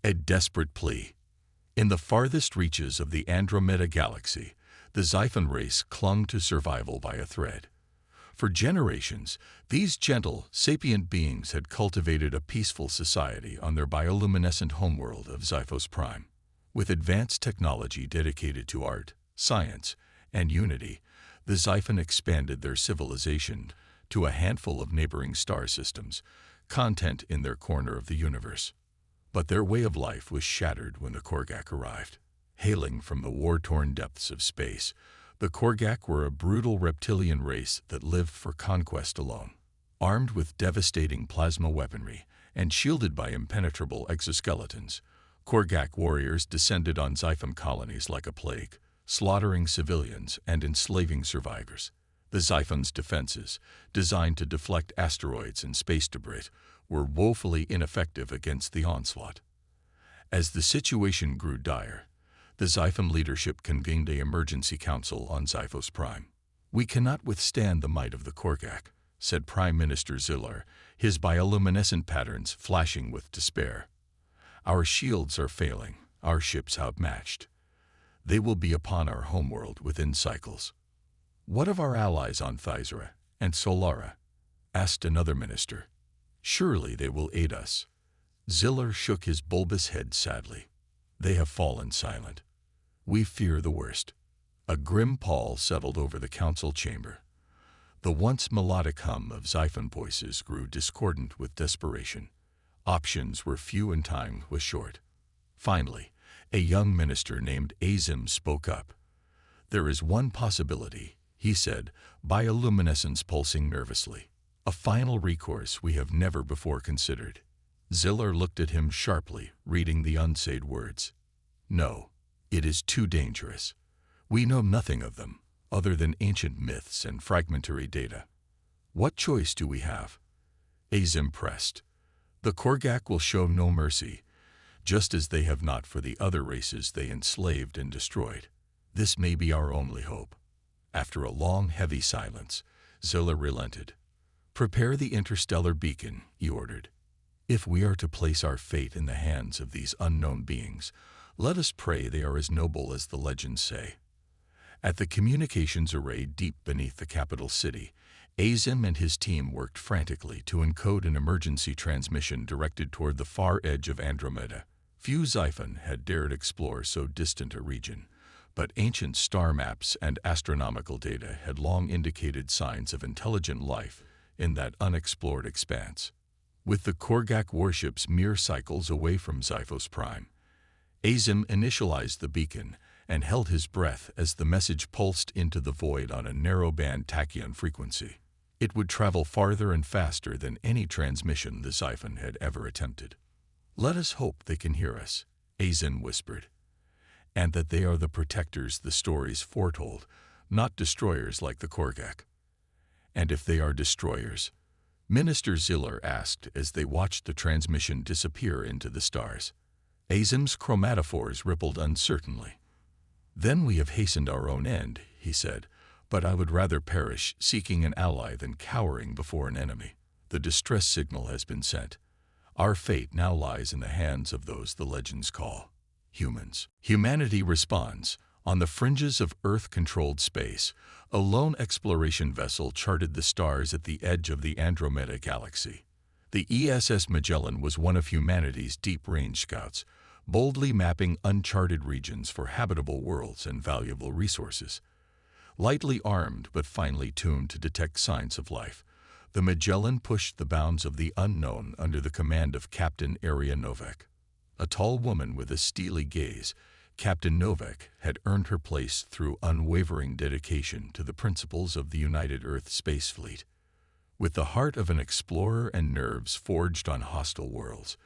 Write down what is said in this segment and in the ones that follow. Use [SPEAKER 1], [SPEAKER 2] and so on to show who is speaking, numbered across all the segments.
[SPEAKER 1] A desperate plea. In the farthest reaches of the Andromeda galaxy, the Xiphon race clung to survival by a thread. For generations, these gentle, sapient beings had cultivated a peaceful society on their bioluminescent homeworld of Xiphos Prime. With advanced technology dedicated to art, science, and unity, the Xiphon expanded their civilization to a handful of neighboring star systems, content in their corner of the universe. But their way of life was shattered when the Korgak arrived. Hailing from the war-torn depths of space, the Korgak were a brutal reptilian race that lived for conquest alone. Armed with devastating plasma weaponry and shielded by impenetrable exoskeletons, Korgak warriors descended on Xiphon colonies like a plague, slaughtering civilians and enslaving survivors. The Xiphon's defenses, designed to deflect asteroids and space debris, were woefully ineffective against the onslaught. As the situation grew dire, the Xiphon leadership convened an emergency council on Xiphos Prime. "We cannot withstand the might of the Korgak," said Prime Minister Zillar, his bioluminescent patterns flashing with despair. "Our shields are failing, our ships outmatched. They will be upon our homeworld within cycles." "What of our allies on Thysera and Solara?" asked another minister. "Surely they will aid us." Zillar shook his bulbous head sadly. "They have fallen silent. We fear the worst." A grim pall settled over the council chamber. The once melodic hum of Xiphon voices grew discordant with desperation. Options were few and time was short. Finally, a young minister named Azim spoke up. "There is one possibility," he said, bioluminescence pulsing nervously. "A final recourse we have never before considered." Zillar looked at him sharply, reading the unsaid words. "No, it is too dangerous. We know nothing of them, other than ancient myths and fragmentary data." "What choice do we have?" Azim pressed. "The Korgak will show no mercy, just as they have not for the other races they enslaved and destroyed. This may be our only hope." After a long, heavy silence, Zillar relented. "Prepare the interstellar beacon," he ordered. "If we are to place our fate in the hands of these unknown beings, let us pray they are as noble as the legends say." At the communications array deep beneath the capital city, Azim and his team worked frantically to encode an emergency transmission directed toward the far edge of Andromeda. Few Xiphon had dared explore so distant a region, but ancient star maps and astronomical data had long indicated signs of intelligent life in that unexplored expanse. With the Korgak warships mere cycles away from Xiphos Prime, Azim initialized the beacon and held his breath as the message pulsed into the void on a narrow-band tachyon frequency. It would travel farther and faster than any transmission the Xiphon had ever attempted. "Let us hope they can hear us," Azim whispered, "and that they are the protectors the stories foretold, not destroyers like the Korgak." "And if they are destroyers?" Minister Zillar asked as they watched the transmission disappear into the stars. Azim's chromatophores rippled uncertainly. "Then we have hastened our own end," he said, "but I would rather perish seeking an ally than cowering before an enemy. The distress signal has been sent. Our fate now lies in the hands of those the legends call humans." Humanity responds. On the fringes of Earth-controlled space, a lone exploration vessel charted the stars at the edge of the Andromeda galaxy. The ESS Magellan was one of humanity's deep-range scouts, boldly mapping uncharted regions for habitable worlds and valuable resources. Lightly armed but finely tuned to detect signs of life, the Magellan pushed the bounds of the unknown under the command of Captain Aria Novak. A tall woman with a steely gaze, Captain Novak had earned her place through unwavering dedication to the principles of the United Earth Space Fleet. With the heart of an explorer and nerves forged on hostile worlds,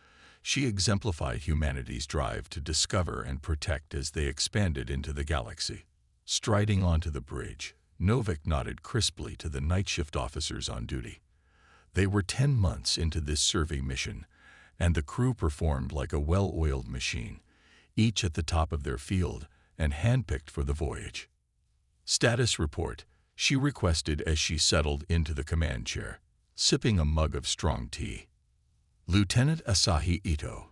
[SPEAKER 1] she exemplified humanity's drive to discover and protect as they expanded into the galaxy. Striding onto the bridge, Novak nodded crisply to the night shift officers on duty. They were 10 months into this survey mission, and the crew performed like a well-oiled machine, each at the top of their field and handpicked for the voyage. "Status report," she requested as she settled into the command chair, sipping a mug of strong tea. "Lieutenant Asahi Ito,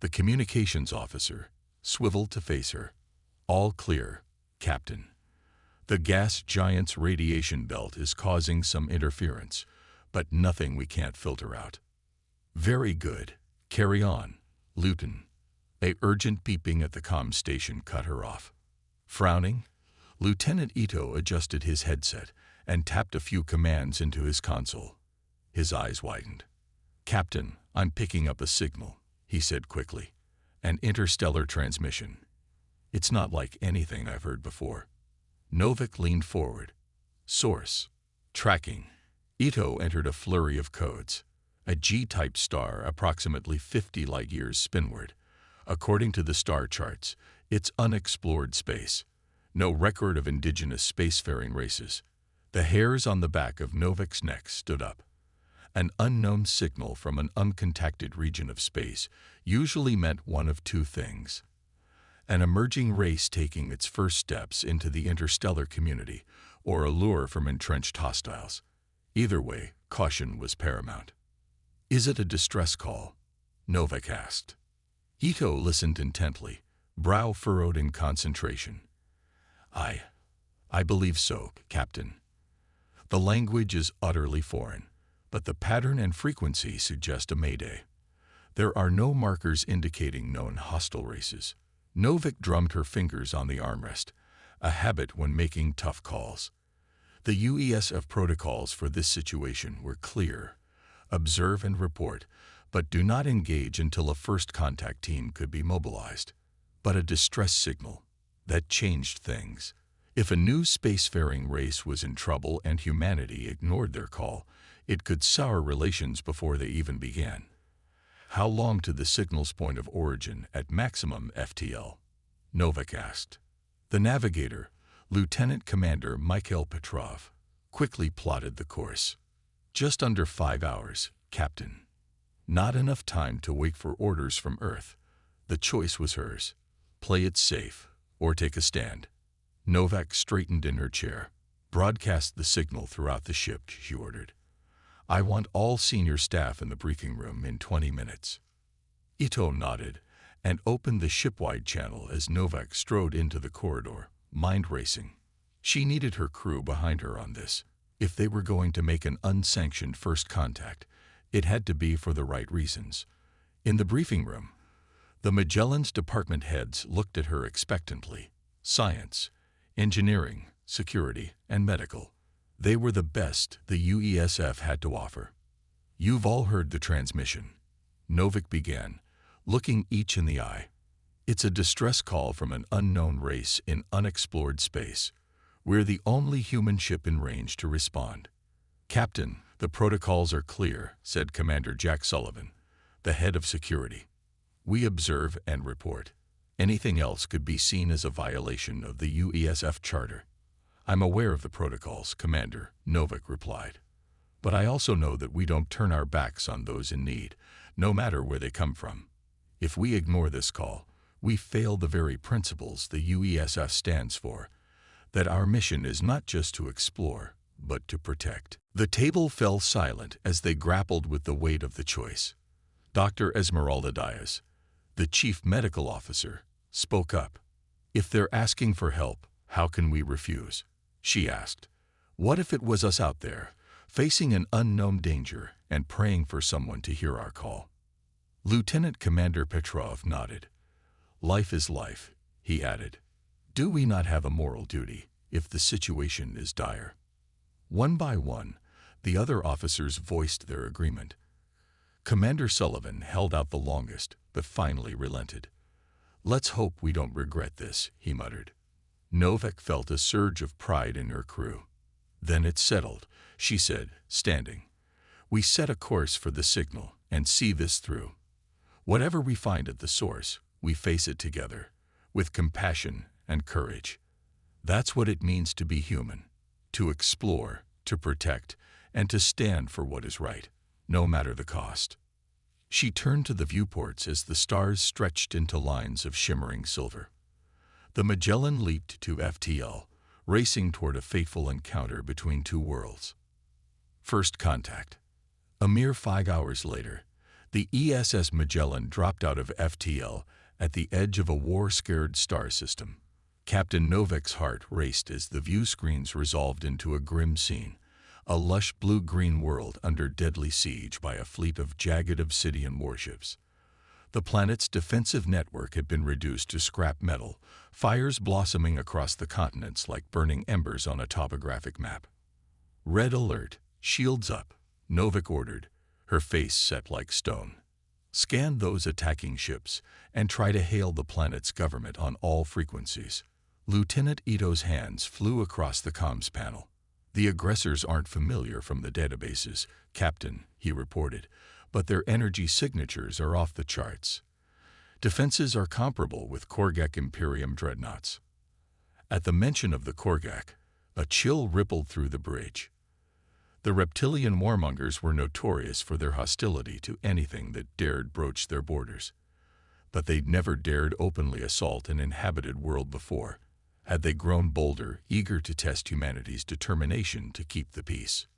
[SPEAKER 1] The communications officer swiveled to face her. "All clear, Captain. The gas giant's radiation belt is causing some interference, but nothing we can't filter out." "Very good. Carry on, Luton." A urgent beeping at the comm station cut her off. Frowning, Lieutenant Ito adjusted his headset and tapped a few commands into his console. His eyes widened. "Captain, I'm picking up a signal," he said quickly. "An interstellar transmission. It's not like anything I've heard before." Novak leaned forward. "Source. Tracking." Ito entered a flurry of codes. A G-type star approximately 50 light-years spinward. According to the star charts, it's unexplored space. No record of indigenous spacefaring races. The hairs on the back of Novak's neck stood up. An unknown signal from an uncontacted region of space usually meant one of two things: an emerging race taking its first steps into the interstellar community, or a lure from entrenched hostiles. Either way, caution was paramount. "Is it a distress call?" Novak asked. Ito listened intently, brow furrowed in concentration. I believe so, Captain. The language is utterly foreign, but the pattern and frequency suggest a mayday. There are no markers indicating known hostile races." Novak drummed her fingers on the armrest, a habit when making tough calls. The UESF protocols for this situation were clear: observe and report, but do not engage until a first contact team could be mobilized. But a distress signal, that changed things. If a new spacefaring race was in trouble and humanity ignored their call, it could sour relations before they even began. "How long to the signal's point of origin at maximum FTL?" Novak asked. The navigator, Lieutenant Commander Mikhail Petrov, quickly plotted the course. "Just under 5 hours, Captain." Not enough time to wait for orders from Earth. The choice was hers: play it safe or take a stand. Novak straightened in her chair. "Broadcast the signal throughout the ship," she ordered. "I want all senior staff in the briefing room in 20 minutes. Ito nodded and opened the shipwide channel as Novak strode into the corridor, mind racing. She needed her crew behind her on this. If they were going to make an unsanctioned first contact, it had to be for the right reasons. In the briefing room, the Magellan's department heads looked at her expectantly. Science, engineering, security, and medical. They were the best the UESF had to offer. "You've all heard the transmission," Novak began, looking each in the eye. "It's a distress call from an unknown race in unexplored space. We're the only human ship in range to respond." "Captain, the protocols are clear," said Commander Jack Sullivan, the head of security. "We observe and report. Anything else could be seen as a violation of the UESF charter." "I'm aware of the protocols, Commander," Novak replied. "But I also know that we don't turn our backs on those in need, no matter where they come from. If we ignore this call, we fail the very principles the UESF stands for, that our mission is not just to explore, but to protect." The table fell silent as they grappled with the weight of the choice. Dr. Esmeralda Diaz, the chief medical officer, spoke up. "If they're asking for help, how can we refuse?" she asked. "What if it was us out there, facing an unknown danger and praying for someone to hear our call?" Lieutenant Commander Petrov nodded. "Life is life," he added. "Do we not have a moral duty if the situation is dire?" One by one, the other officers voiced their agreement. Commander Sullivan held out the longest, but finally relented. "Let's hope we don't regret this," he muttered. Novak felt a surge of pride in her crew. "Then it's settled," she said, standing. "We set a course for the signal and see this through. Whatever we find at the source, we face it together, with compassion and courage. That's what it means to be human, to explore, to protect, and to stand for what is right, no matter the cost." She turned to the viewports as the stars stretched into lines of shimmering silver. The Magellan leaped to FTL, racing toward a fateful encounter between two worlds. First contact. A mere 5 hours later, The ESS Magellan dropped out of FTL at the edge of a war-scared star system. Captain Novak's heart raced as the view screens resolved into a grim scene, a lush blue-green world under deadly siege by a fleet of jagged obsidian warships. The planet's defensive network had been reduced to scrap metal, fires blossoming across the continents like burning embers on a topographic map. "Red alert, shields up," Novak ordered, her face set like stone. "Scan those attacking ships and try to hail the planet's government on all frequencies." Lieutenant Ito's hands flew across the comms panel. "The aggressors aren't familiar from the databases, Captain," he reported, "but their energy signatures are off the charts. Defenses are comparable with Korgak Imperium dreadnoughts." At the mention of the Korgak, a chill rippled through the bridge. The reptilian warmongers were notorious for their hostility to anything that dared broach their borders. But they'd never dared openly assault an inhabited world before. Had they grown bolder, eager to test humanity's determination to keep the peace?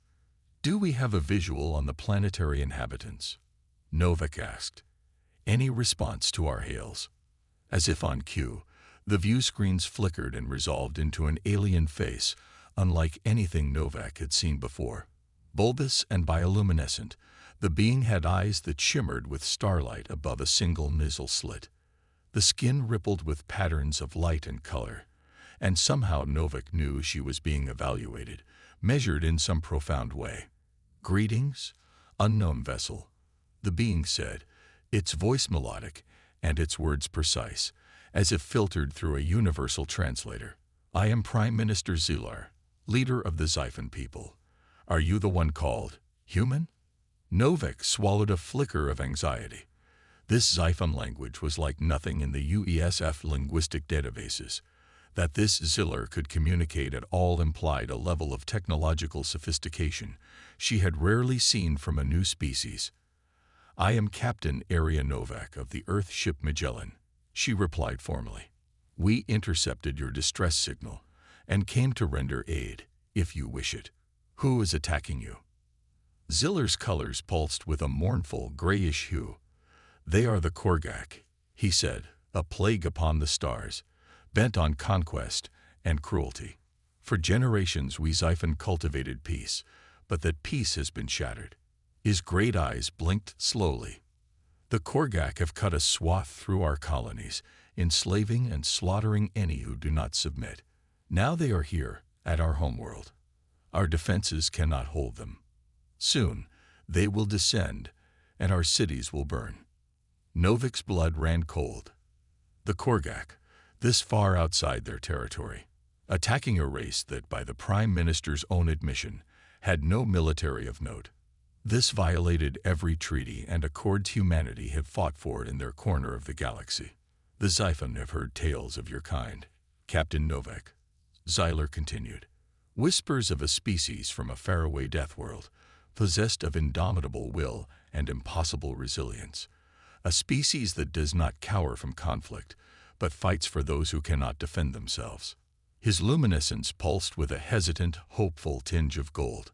[SPEAKER 1] "Do we have a visual on the planetary inhabitants?" Novak asked. "Any response to our hails?" As if on cue, the view screens flickered and resolved into an alien face, unlike anything Novak had seen before. Bulbous and bioluminescent, the being had eyes that shimmered with starlight above a single nasal slit. The skin rippled with patterns of light and color, and somehow Novak knew she was being evaluated, measured in some profound way. "Greetings, unknown vessel," the being said, its voice melodic and its words precise, as if filtered through a universal translator. "I am Prime Minister Zilar, leader of the Xiphon people. Are you the one called human?" Novak swallowed a flicker of anxiety. This Xiphon language was like nothing in the UESF linguistic databases. That this Zilar could communicate at all implied a level of technological sophistication she had rarely seen from a new species. "I am Captain Arya Novak of the Earth ship Magellan," she replied formally. "We intercepted your distress signal and came to render aid, if you wish it. Who is attacking you?" Zilar's colors pulsed with a mournful, grayish hue. "They are the Korgak," he said, "a plague upon the stars, bent on conquest and cruelty. For generations we Xiphon cultivated peace, but that peace has been shattered." His great eyes blinked slowly. "The Korgak have cut a swath through our colonies, enslaving and slaughtering any who do not submit. Now they are here, at our homeworld. Our defenses cannot hold them. Soon, they will descend, and our cities will burn." Novak's blood ran cold. The Korgak, this far outside their territory, attacking a race that, by the Prime Minister's own admission, had no military of note. This violated every treaty and accord humanity had fought for in their corner of the galaxy. "The Xiphon have heard tales of your kind, Captain Novak," Zilar continued. "Whispers of a species from a faraway Deathworld, possessed of indomitable will and impossible resilience. A species that does not cower from conflict, but fights for those who cannot defend themselves." His luminescence pulsed with a hesitant, hopeful tinge of gold.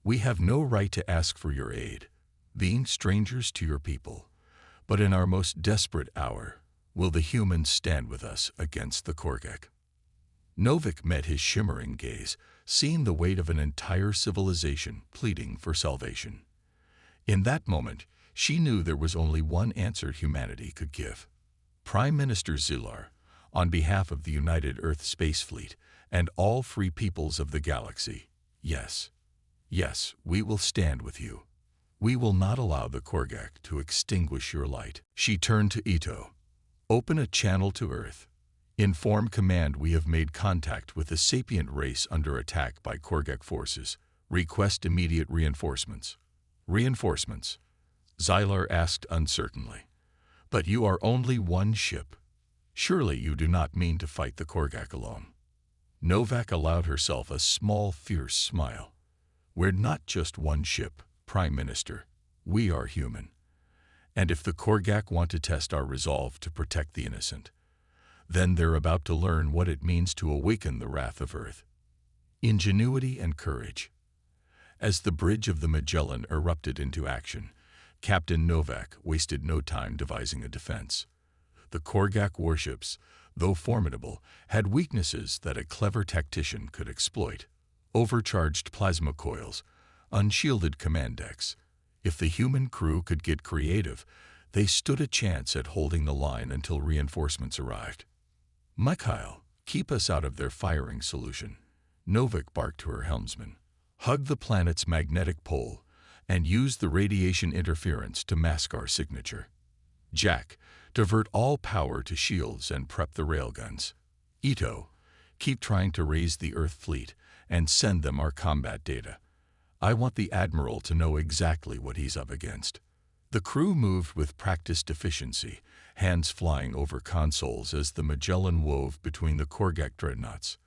[SPEAKER 1] "We have no right to ask for your aid, being strangers to your people, but in our most desperate hour, will the humans stand with us against the Korgak?" Novak met his shimmering gaze, seeing the weight of an entire civilization pleading for salvation. In that moment, she knew there was only one answer humanity could give. "Prime Minister Zilar, on behalf of the United Earth Space Fleet and all free peoples of the galaxy, yes, yes, we will stand with you. We will not allow the Korgak to extinguish your light." She turned to Ito. "Open a channel to Earth. Inform command we have made contact with a sapient race under attack by Korgak forces. Request immediate reinforcements." "Reinforcements?" Zilar asked uncertainly. "But you are only one ship. Surely you do not mean to fight the Korgak alone?" Novak allowed herself a small, fierce smile. "We're not just one ship, Prime Minister. We are human. And if the Korgak want to test our resolve to protect the innocent, then they're about to learn what it means to awaken the wrath of Earth. Ingenuity and courage." As the bridge of the Magellan erupted into action, Captain Novak wasted no time devising a defense. The Korgak warships, though formidable, had weaknesses that a clever tactician could exploit. Overcharged plasma coils, unshielded command decks. If the human crew could get creative, they stood a chance at holding the line until reinforcements arrived. "Mikhail, keep us out of their firing solution," Novak barked to her helmsman. "Hug the planet's magnetic pole and use the radiation interference to mask our signature. Jack, divert all power to shields and prep the railguns. Ito, keep trying to raise the Earth fleet and send them our combat data. I want the Admiral to know exactly what he's up against." The crew moved with practiced efficiency, hands flying over consoles as the Magellan wove between the Korgak dreadnoughts.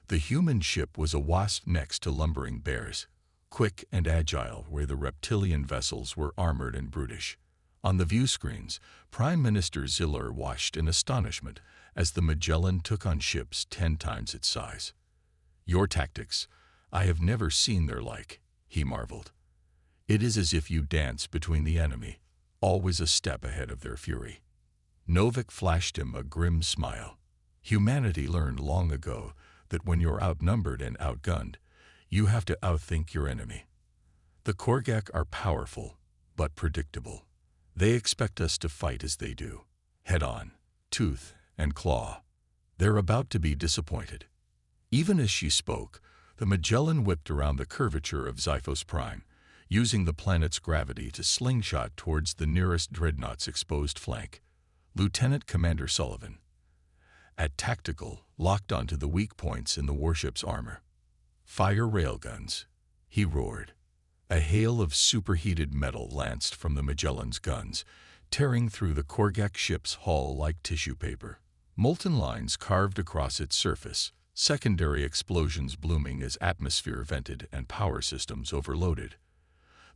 [SPEAKER 1] The human ship was a wasp next to lumbering bears, quick and agile where the reptilian vessels were armored and brutish. On the view screens, Prime Minister Ziller watched in astonishment as the Magellan took on ships 10 times its size. "Your tactics, I have never seen their like," he marveled. "It is as if you dance between the enemy, always a step ahead of their fury." Novak flashed him a grim smile. Humanity learned long ago that when you're outnumbered and outgunned, you have to outthink your enemy. The Korgak are powerful, but predictable. They expect us to fight as they do, head on, tooth and claw. They're about to be disappointed. Even as she spoke, the Magellan whipped around the curvature of Xiphos Prime, using the planet's gravity to slingshot towards the nearest dreadnought's exposed flank. Lieutenant Commander Sullivan, at tactical, locked onto the weak points in the warship's armor. "Fire railguns," he roared. A hail of superheated metal lanced from the Magellan's guns, tearing through the Korgak ship's hull like tissue paper. Molten lines carved across its surface, secondary explosions blooming as atmosphere vented and power systems overloaded.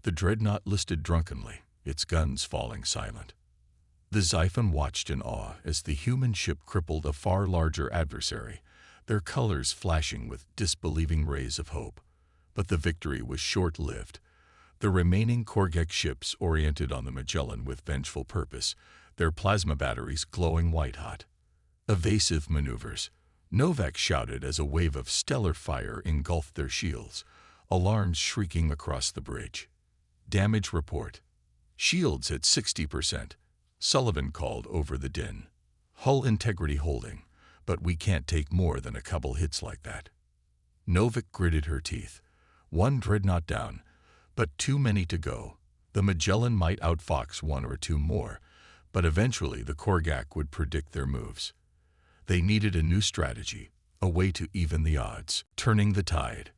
[SPEAKER 1] The dreadnought listed drunkenly, its guns falling silent. The Xiphon watched in awe as the human ship crippled a far larger adversary, their colors flashing with disbelieving rays of hope. But the victory was short-lived. The remaining Korgak ships oriented on the Magellan with vengeful purpose, their plasma batteries glowing white-hot. "Evasive maneuvers," Novak shouted as a wave of stellar fire engulfed their shields, alarms shrieking across the bridge. "Damage report. Shields at 60%. Sullivan called over the din. "Hull integrity holding, but we can't take more than a couple hits like that." Novak gritted her teeth. One dreadnought down, but too many to go. The Magellan might outfox one or two more, but eventually the Korgak would predict their moves. They needed a new strategy, a way to even the odds, turning the tide.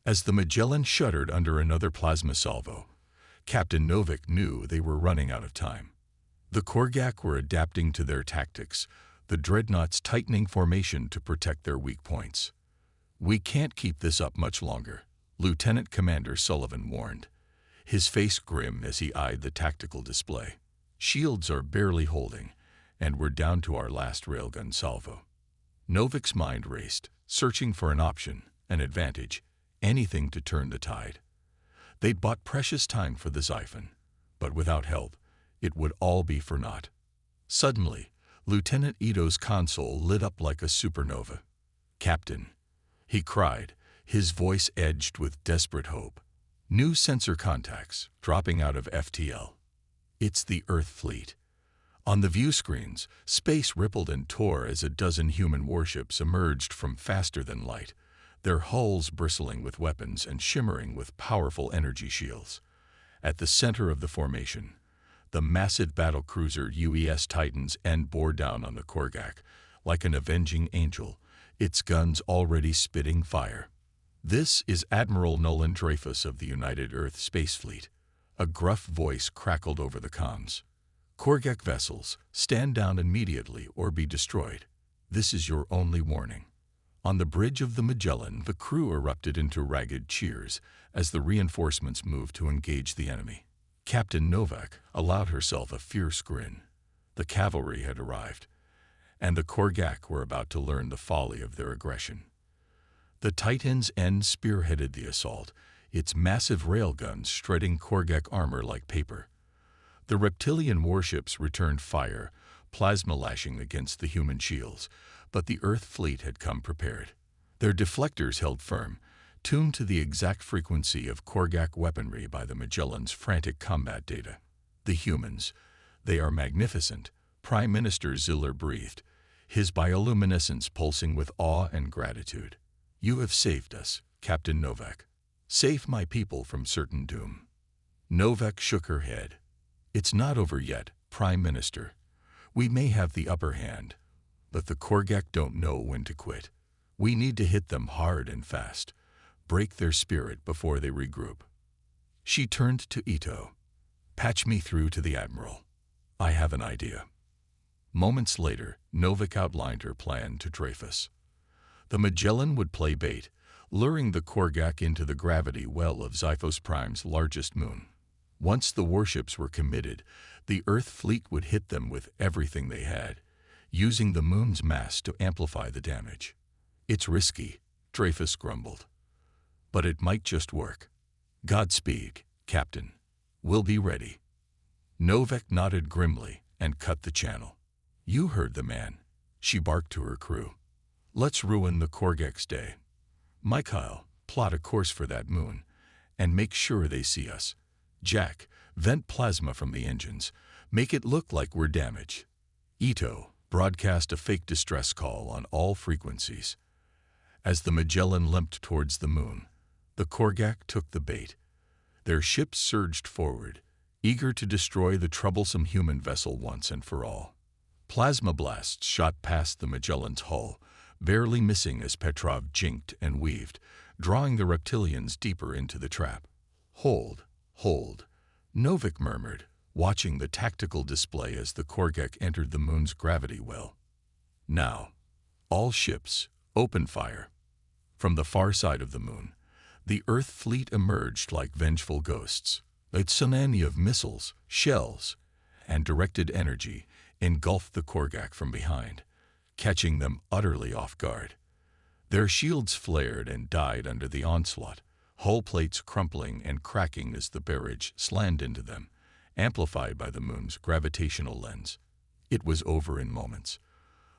[SPEAKER 1] As the Magellan shuddered under another plasma salvo, Captain Novak knew they were running out of time. The Korgak were adapting to their tactics, the dreadnoughts tightening formation to protect their weak points. "We can't keep this up much longer," Lieutenant Commander Sullivan warned, his face grim as he eyed the tactical display. "Shields are barely holding, and we're down to our last railgun salvo." Novak's mind raced, searching for an option, an advantage, anything to turn the tide. They'd bought precious time for the Xiphon, but without help, it would all be for naught. Suddenly, Lieutenant Ito's console lit up like a supernova. "Captain," he cried, his voice edged with desperate hope. "New sensor contacts, dropping out of FTL. It's the Earth fleet." On the view screens, space rippled and tore as a dozen human warships emerged from faster than light, their hulls bristling with weapons and shimmering with powerful energy shields. At the center of the formation, the massive battlecruiser UES Titan's end bore down on the Korgak, like an avenging angel, its guns already spitting fire. "This is Admiral Nolan Dreyfus of the United Earth Space Fleet," a gruff voice crackled over the comms. "Korgak vessels, stand down immediately or be destroyed. This is your only warning." On the bridge of the Magellan, the crew erupted into ragged cheers as the reinforcements moved to engage the enemy. Captain Novak allowed herself a fierce grin. The cavalry had arrived, and the Korgak were about to learn the folly of their aggression. The Titan's end spearheaded the assault, its massive railguns shredding Korgak armor like paper. The reptilian warships returned fire, plasma lashing against the human shields, but the Earth fleet had come prepared. Their deflectors held firm, tuned to the exact frequency of Korgak weaponry by the Magellan's frantic combat data. The humans, they are magnificent, Prime Minister Ziller breathed, his bioluminescence pulsing with awe and gratitude. You have saved us, Captain Novak. Save my people from certain doom. Novak shook her head. It's not over yet, Prime Minister. We may have the upper hand, but the Korgak don't know when to quit. We need to hit them hard and fast, break their spirit before they regroup. She turned to Ito. Patch me through to the Admiral. I have an idea. Moments later, Novak outlined her plan to Dreyfus. The Magellan would play bait, luring the Korgak into the gravity well of Xiphos Prime's largest moon. Once the warships were committed, the Earth fleet would hit them with everything they had, using the moon's mass to amplify the damage. It's risky, Dreyfus grumbled. But it might just work. Godspeed, Captain. We'll be ready. Novak nodded grimly and cut the channel. You heard the man, she barked to her crew. Let's ruin the Korgak's day. Mikhail, plot a course for that moon, and make sure they see us. Jack, vent plasma from the engines. Make it look like we're damaged. Ito, broadcast a fake distress call on all frequencies. As the Magellan limped towards the moon, the Korgak took the bait. Their ships surged forward, eager to destroy the troublesome human vessel once and for all. Plasma blasts shot past the Magellan's hull, barely missing as Petrov jinked and weaved, drawing the reptilians deeper into the trap. Hold, hold, Novak murmured, watching the tactical display as the Korgak entered the moon's gravity well. Now, all ships, open fire. From the far side of the moon, the Earth fleet emerged like vengeful ghosts. A tsunami of missiles, shells, and directed energy engulfed the Korgak from behind, catching them utterly off guard. Their shields flared and died under the onslaught, hull plates crumpling and cracking as the barrage slammed into them, amplified by the moon's gravitational lens. It was over in moments.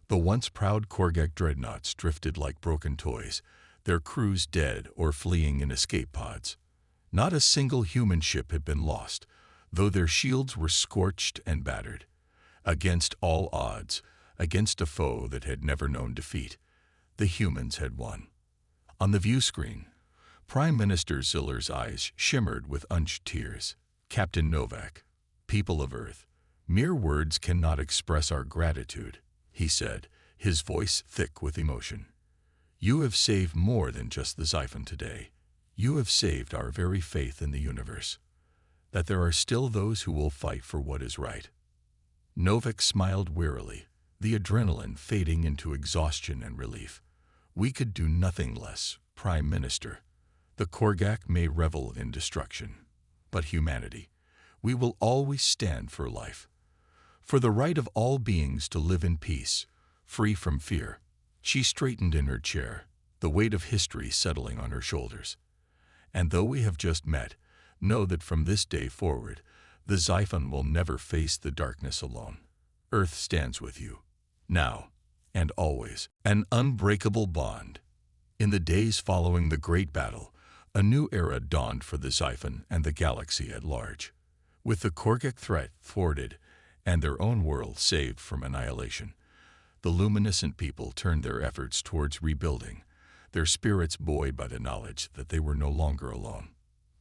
[SPEAKER 1] The once proud Korgak dreadnoughts drifted like broken toys, their crews dead or fleeing in escape pods. Not a single human ship had been lost, though their shields were scorched and battered. Against all odds, against a foe that had never known defeat, the humans had won. On the view screen, Prime Minister Ziller's eyes shimmered with unshed tears. Captain Novak, people of Earth, mere words cannot express our gratitude, he said, his voice thick with emotion. You have saved more than just the Xiphon today. You have saved our very faith in the universe, that there are still those who will fight for what is right. Novak smiled wearily, the adrenaline fading into exhaustion and relief. We could do nothing less, Prime Minister. The Korgak may revel in destruction, but humanity, we will always stand for life, for the right of all beings to live in peace, free from fear. She straightened in her chair, the weight of history settling on her shoulders. And though we have just met, know that from this day forward, the Xiphon will never face the darkness alone. Earth stands with you, now and always, an unbreakable bond. In the days following the Great Battle, a new era dawned for the Xiphon and the galaxy at large. With the Korgak threat thwarted and their own world saved from annihilation, the luminescent people turned their efforts towards rebuilding, their spirits buoyed by the knowledge that they were no longer alone.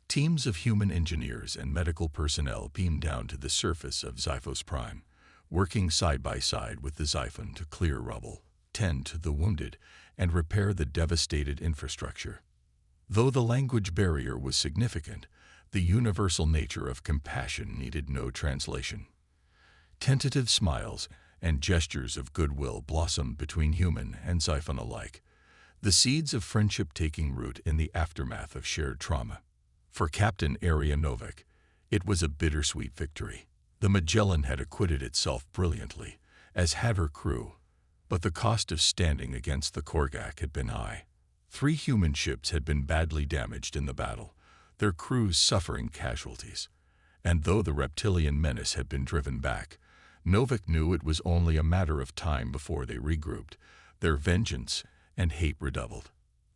[SPEAKER 1] Teams of human engineers and medical personnel beamed down to the surface of Xiphos Prime, working side by side with the Xiphon to clear rubble, tend to the wounded, and repair the devastated infrastructure. Though the language barrier was significant, the universal nature of compassion needed no translation. Tentative smiles and gestures of goodwill blossomed between human and Xiphon alike, the seeds of friendship taking root in the aftermath of shared trauma. For Captain Arya Novak, it was a bittersweet victory. The Magellan had acquitted itself brilliantly, as had her crew, but the cost of standing against the Korgak had been high. 3 human ships had been badly damaged in the battle, their crews suffering casualties. And though the reptilian menace had been driven back, Novak knew it was only a matter of time before they regrouped, their vengeance and hate redoubled.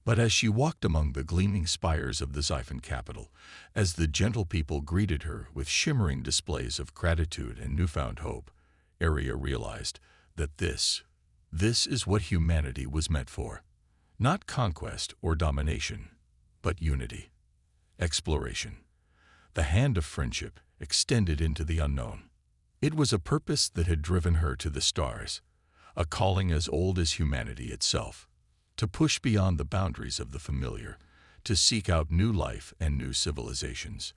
[SPEAKER 1] But as she walked among the gleaming spires of the Xiphon capital, as the gentle people greeted her with shimmering displays of gratitude and newfound hope, Arya realized that this is what humanity was meant for. Not conquest or domination, but unity, exploration. The hand of friendship extended into the unknown. It was a purpose that had driven her to the stars, a calling as old as humanity itself, to push beyond the boundaries of the familiar, to seek out new life and new civilizations.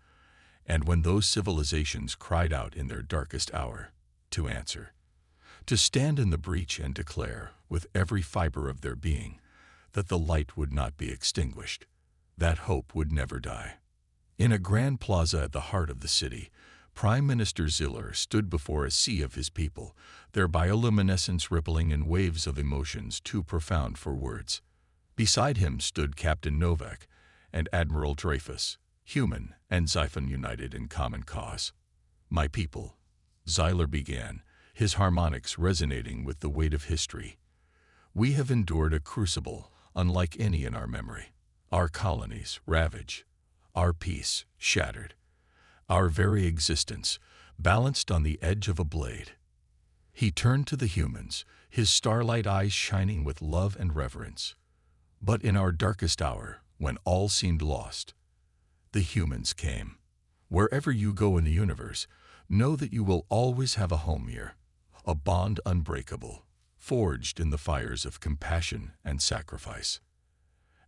[SPEAKER 1] And when those civilizations cried out in their darkest hour, to answer, to stand in the breach and declare, with every fiber of their being, that the light would not be extinguished, that hope would never die. In a grand plaza at the heart of the city, Prime Minister Ziller stood before a sea of his people, their bioluminescence rippling in waves of emotions too profound for words. Beside him stood Captain Novak and Admiral Dreyfus, human and Xiphon united in common cause. "My people," Ziller began, his harmonics resonating with the weight of history. "We have endured a crucible unlike any in our memory. Our colonies ravaged, our peace shattered, our very existence balanced on the edge of a blade." He turned to the humans, his starlight eyes shining with love and reverence. "But in our darkest hour, when all seemed lost, the humans came. Wherever you go in the universe, know that you will always have a home here, a bond unbreakable, forged in the fires of compassion and sacrifice."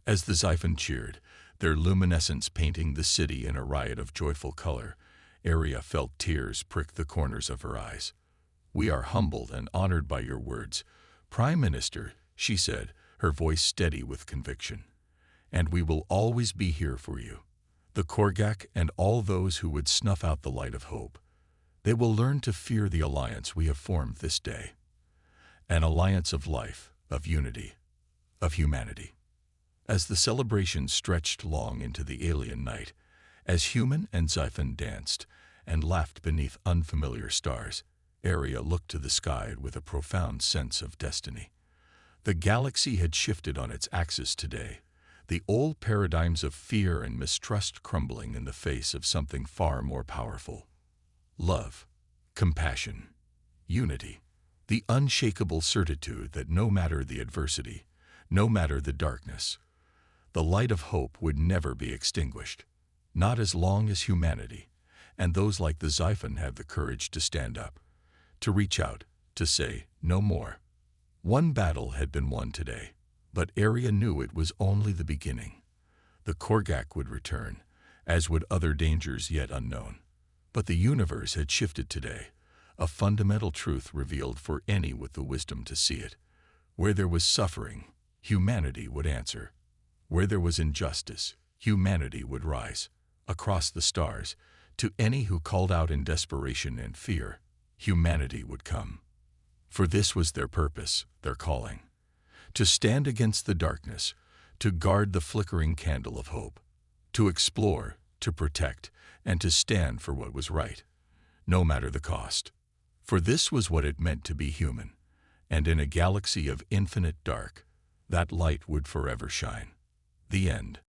[SPEAKER 1] As the Xiphon cheered, their luminescence painting the city in a riot of joyful color, Arya felt tears prick the corners of her eyes. "We are humbled and honored by your words, Prime Minister," she said, her voice steady with conviction. "And we will always be here for you, the Korgak and all those who would snuff out the light of hope. They will learn to fear the alliance we have formed this day. An alliance of life, of unity, of humanity." As the celebration stretched long into the alien night, as human and Xiphon danced and laughed beneath unfamiliar stars, Arya looked to the sky with a profound sense of destiny. The galaxy had shifted on its axis today, the old paradigms of fear and mistrust crumbling in the face of something far more powerful. Love, compassion, unity, the unshakable certitude that no matter the adversity, no matter the darkness, the light of hope would never be extinguished, not as long as humanity, and those like the Xiphon have the courage to stand up, to reach out, to say, "No more." One battle had been won today, but Arya knew it was only the beginning. The Korgak would return, as would other dangers yet unknown. But the universe had shifted today, a fundamental truth revealed for any with the wisdom to see it. Where there was suffering, humanity would answer. Where there was injustice, humanity would rise. Across the stars, to any who called out in desperation and fear, humanity would come. For this was their purpose, their calling. To stand against the darkness, to guard the flickering candle of hope, to explore, to protect, and to stand for what was right, no matter the cost. For this was what it meant to be human, and in a galaxy of infinite dark, that light would forever shine. The end.